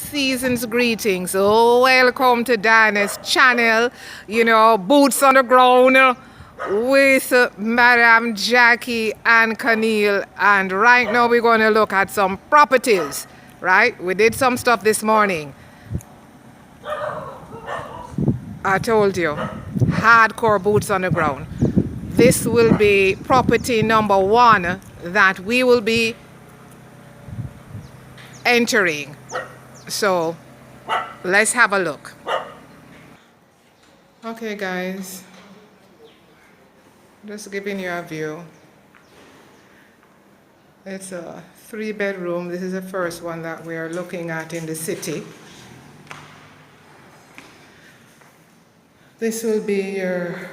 season's greetings. Welcome to Diane S channel. You know, boots on the ground with Madam Jackie and Camille. And right now we're going to look at some properties, right? We did some stuff this morning. I told you, hardcore boots on the ground. This will be property number 1 that we will be entering. So let's have a look. Okay guys, just giving you a view. It's a 3-bedroom. This is the first one that we are looking at in the city. This will be your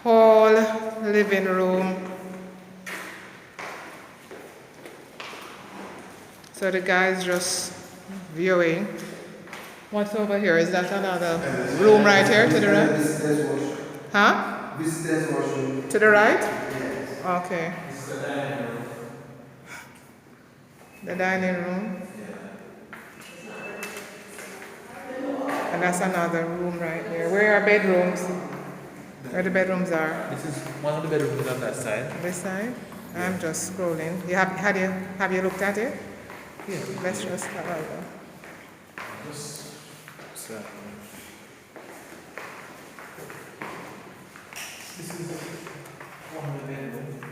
hall, living room. So the guys just viewing. What's over here? Is that another room right here to the right? Huh? Visitors washroom. To the right? Yes. Okay. This is the dining room. The dining room. And that's another room right here. Where are bedrooms? Where the bedrooms are? This is one of the bedrooms on that side. This side? I'm just scrolling. Have you looked at it? Yeah. Let's just have a look. This is one of the bedrooms.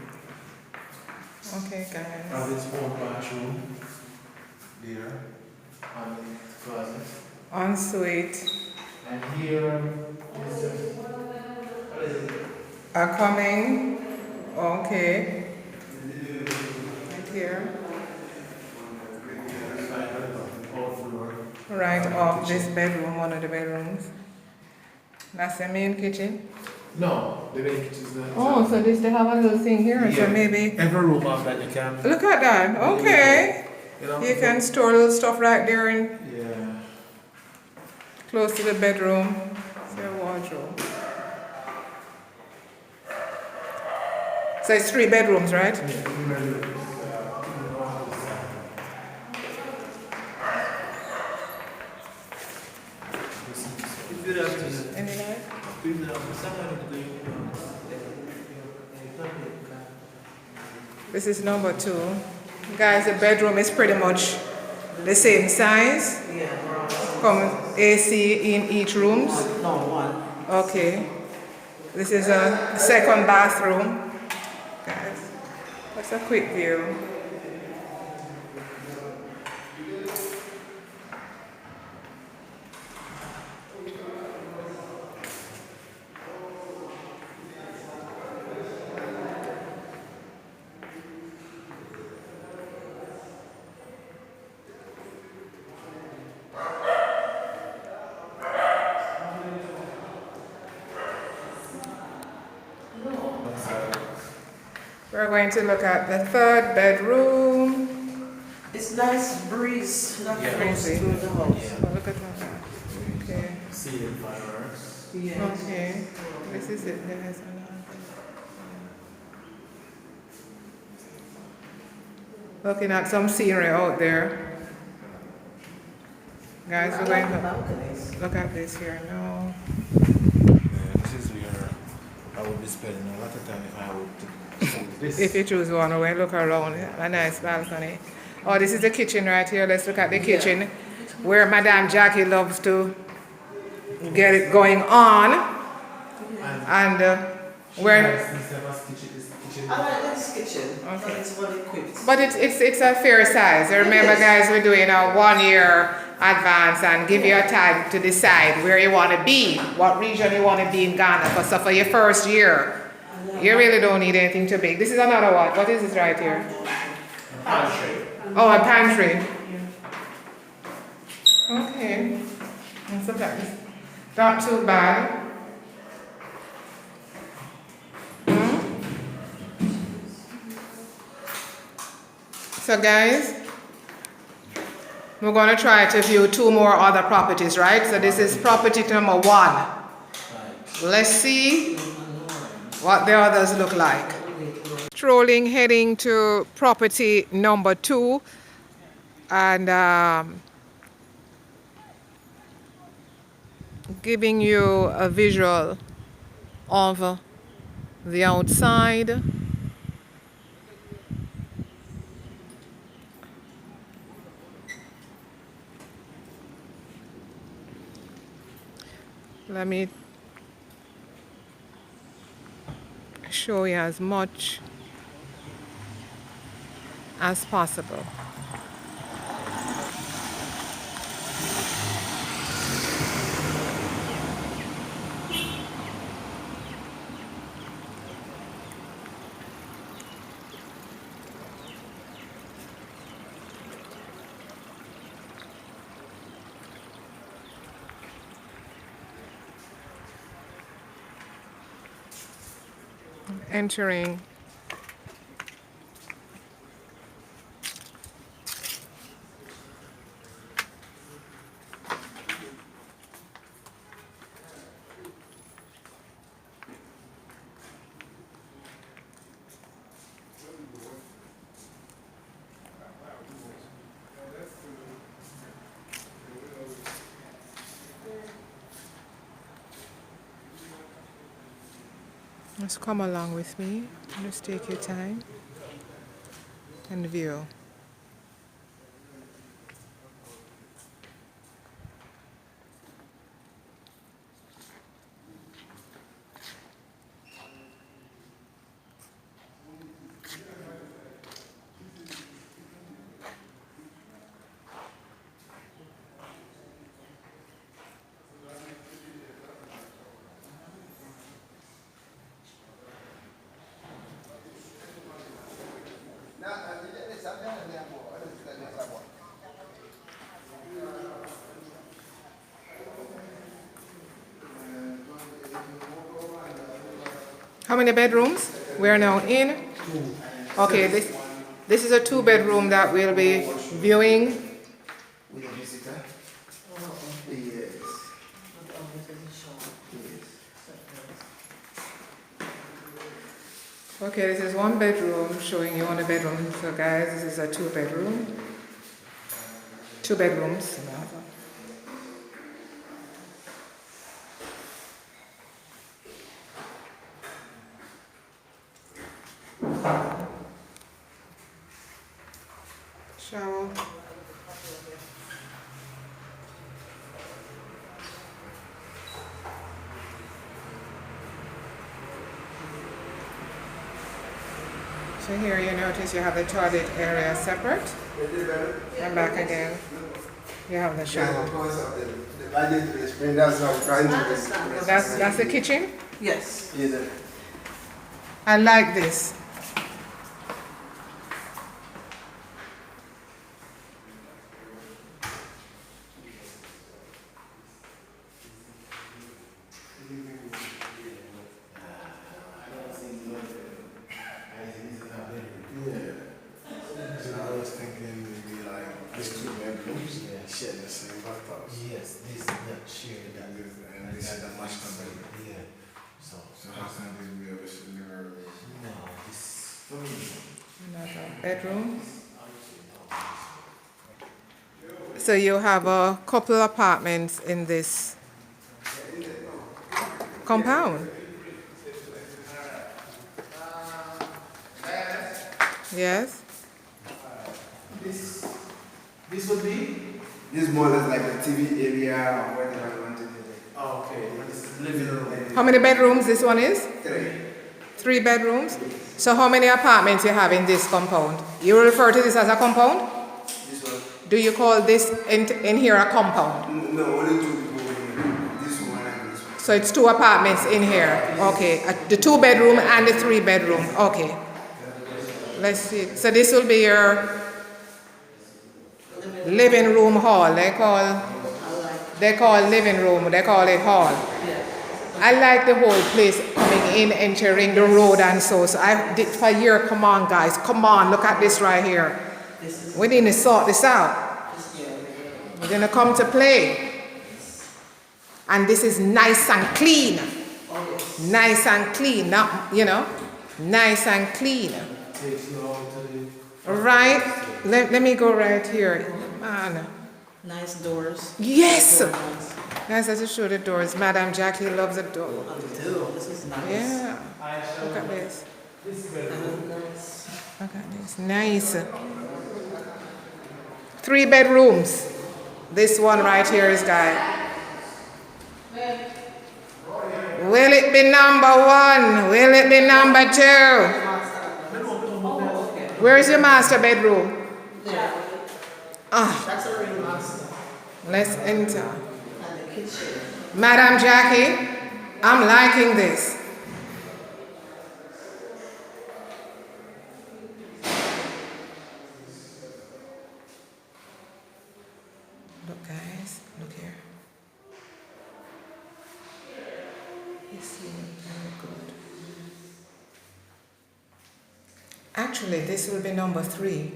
Okay, guys. And its own bathroom. There. And the closet. Ensuite. And here is what is it? Are coming. Okay. Right here. Right off this bedroom, one of the bedrooms. That's the main kitchen. No, the main kitchen is not. Oh, so this they have a little thing here, Yeah. so maybe. Every room of that you can. Look at that. Okay. You know? You can store little stuff right there in Yeah. close to the bedroom. It's your wardrobe. So it's 3 bedrooms, right? Any light? This is number 2. Guys, the bedroom is pretty much the same size. Come AC in each rooms. No, one. Okay. This is a second bathroom. Guys, that's a quick view. We're going to look at the 3rd bedroom. It's nice breeze that Yeah. flows through the house. Oh, look at that. Okay. Ceiling fireworks. Yeah. Okay. This is it. There's another. Looking at some scenery out there. Guys, we're going to Balconies. look at this here now. Yeah, this is where I would be spending a lot of time if I would choose this. If you choose one, we'll look around. A nice balcony. Oh, this is the kitchen right here. Let's look at the kitchen where Madame Jackie loves to get it going on. And where. I like this kitchen. Okay. It's well equipped. But it's a fair size. Remember, guys, we're doing a 1-year advance and give you a time to decide where you want to be, what region you want to be in Ghana. Because so for your first year, you really don't need anything too big. This is another one. What is this right here? Pantry. Oh, a pantry. Okay. Let's look at this. Not too bad. So guys, we're going to try to view 2 more other properties, right? So this is property number 1. Let's see what the others look like. Strolling, heading to property number 2. And giving you a visual of the outside. Let me show you as much as possible. Entering just come along with me. Just take your time and view. How many bedrooms? We are now in. Okay, this is a 2-bedroom that we'll be viewing. With a visitor? Yes. Okay, this is 1 bedroom showing you 1 bedroom. So guys, this is a 2-bedroom. 2 bedrooms. Shower. So here you notice you have the toilet area separate. And back again, you have the shower. That's the kitchen? Yes. I like this. Share the same bathtubs. Yes, this is not shared. And this is the master bedroom. Yeah. So how can this be a similar? no, this for me. Another bedroom. So you have a couple apartments in this compound. Yes. This would be. This more or less like a TV area or whatever you want to do. Oh, okay. This is living room. How many bedrooms this one is? 3. 3 bedrooms. So how many apartments you have in this compound? You refer to this as a compound? This one? Do you call this in here a compound? No, only 2 people here. This one and this one. So it's 2 apartments in here. Okay. The 2 bedroom and the 3 bedroom. Okay. Let's see. So this will be your living room hall. They call living room. They call it hall. I like the whole place coming in, entering the road and so. So I did for a year. Come on, guys. Come on. Look at this right here. We need to sort this out. We're gonna come to play. And this is nice and clean. Nice and clean. Not, nice and clean. Takes long to Right? Let me go right here. Man. Nice doors. Yes. Very nice. Guys, let's just show the doors. Madam Jackie loves the door. I do. This is nice. Yeah. I shall. Look at this. This bedroom. Nice. Look at this. Nice. 3 bedrooms. This one right here is guy. Will it be number 1? Will it be number 2? Where's your master bedroom? Yeah. Ah, That's a real master. let's enter. And the kitchen. Madam Jackie, I'm liking this. Look guys, look here. This is very good. Actually, this will be number 3.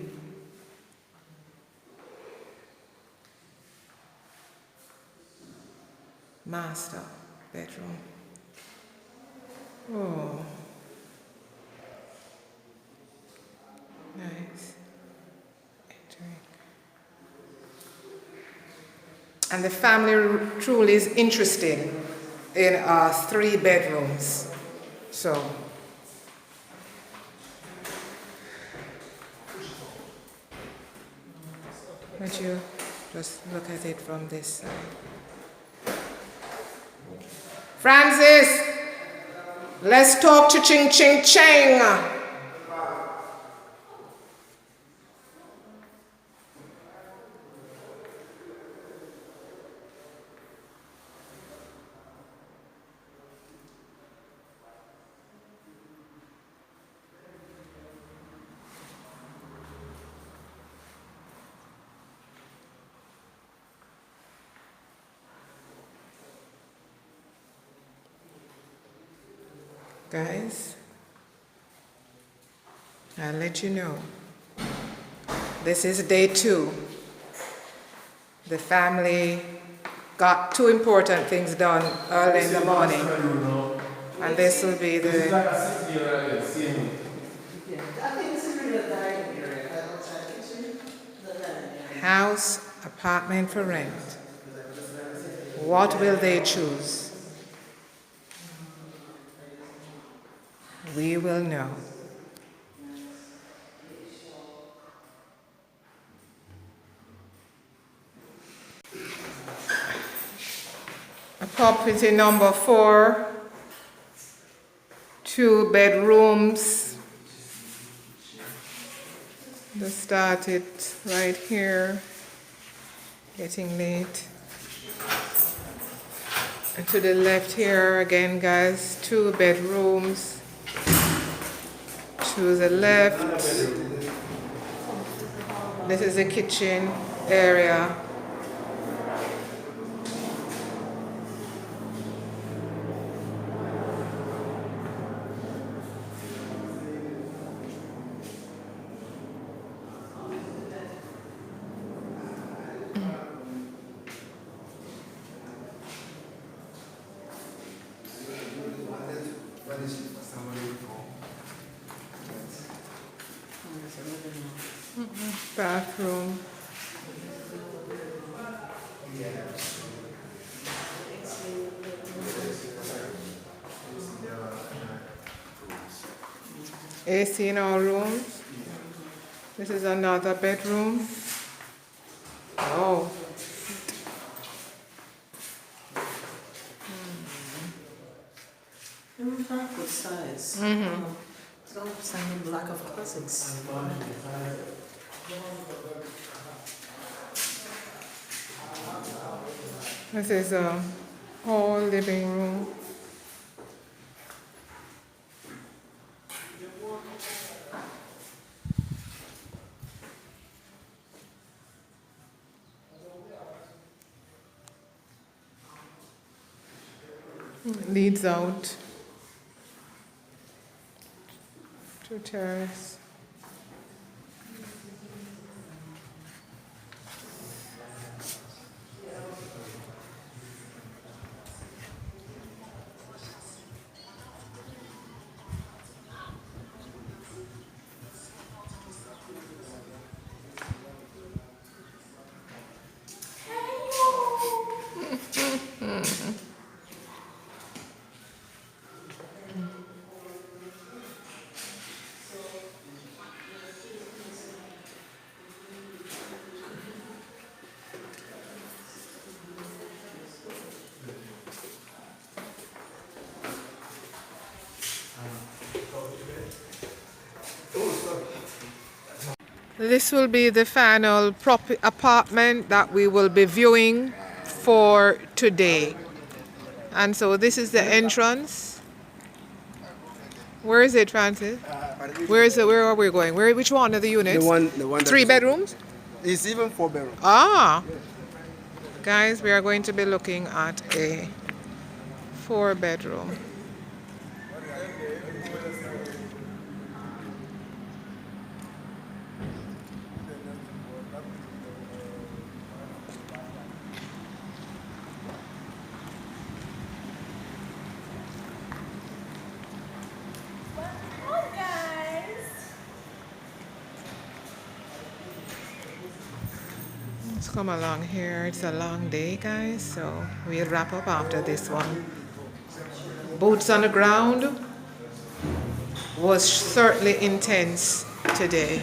Master bedroom. Oh, nice. Entering. And the family truly is interested in 3 bedrooms. So, would you just look at it from this side? Francis, let's talk to Ching Ching Ching. Guys, I'll let you know. This is day 2. The family got 2 important things done early in the morning. And this will be This is the like a 6-year-old seeing. Yeah. I think this is really a dining area. Outside kitchen. The dining area. house apartment for rent. What will they choose? We will know. Property number 4, 2 bedrooms. Let's start it right here. Getting late. And to the left here again, guys, 2 bedrooms. To the left. This is the kitchen area. Bathroom. AC in all rooms. This is another bedroom. Oh. They were not good size. Mm-hmm. It's all some lack of classics. This is a whole living room. Leads out to terrace. This will be the final apartment that we will be viewing for today. And so this is the entrance. Where is it, Francis? Where are we going? Which one of the units? The one. Three bedrooms? It's even 4 bedroom. Ah, guys, we are going to be looking at a 4-bedroom. Let's come along here. It's a long day, guys, so we'll wrap up after this one. Boots on the ground was certainly intense today.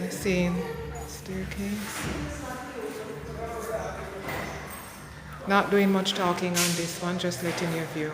We've seen staircase. Not doing much talking on this one, just letting you view.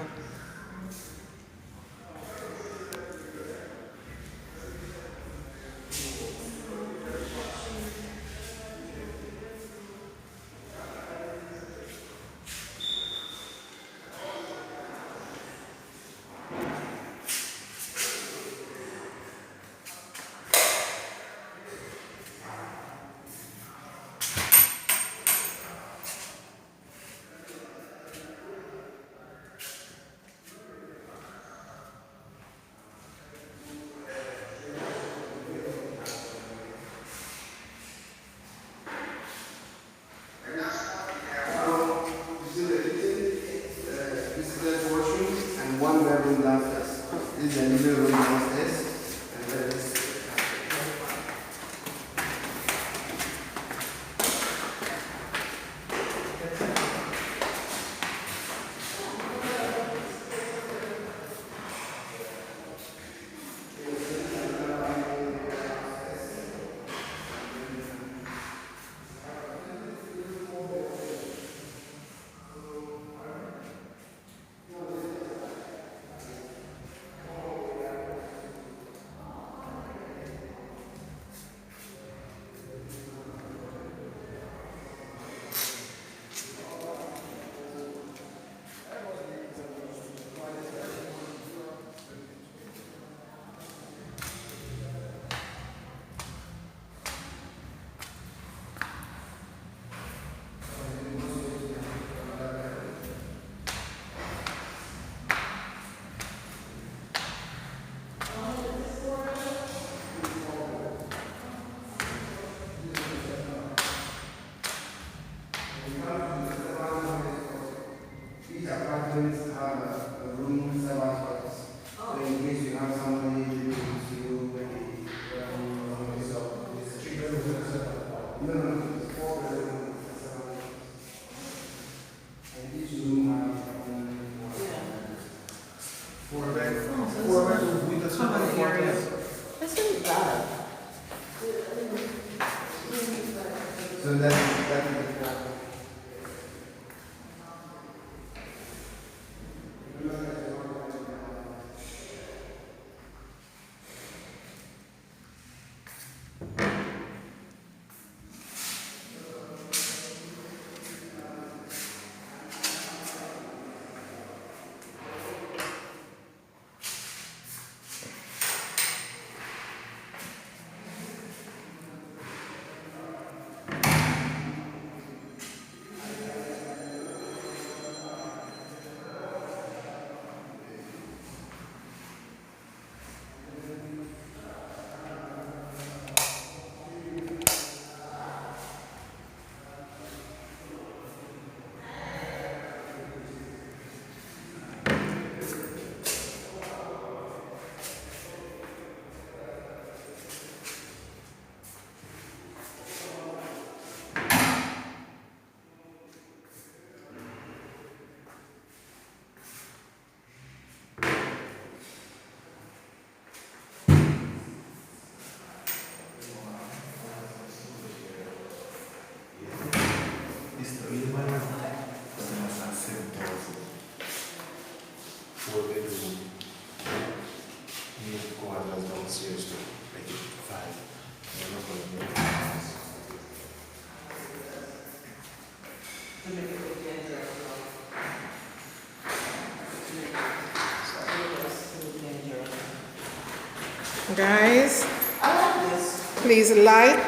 Guys, I like this. please like,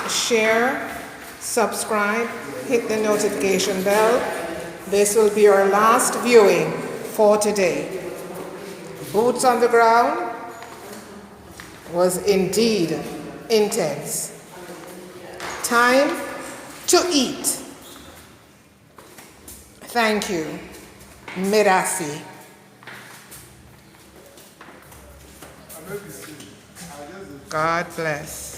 share, subscribe, hit the notification bell. This will be our last viewing for today. Boots on the ground was indeed intense. Time to eat. Thank you. Merasi. God bless.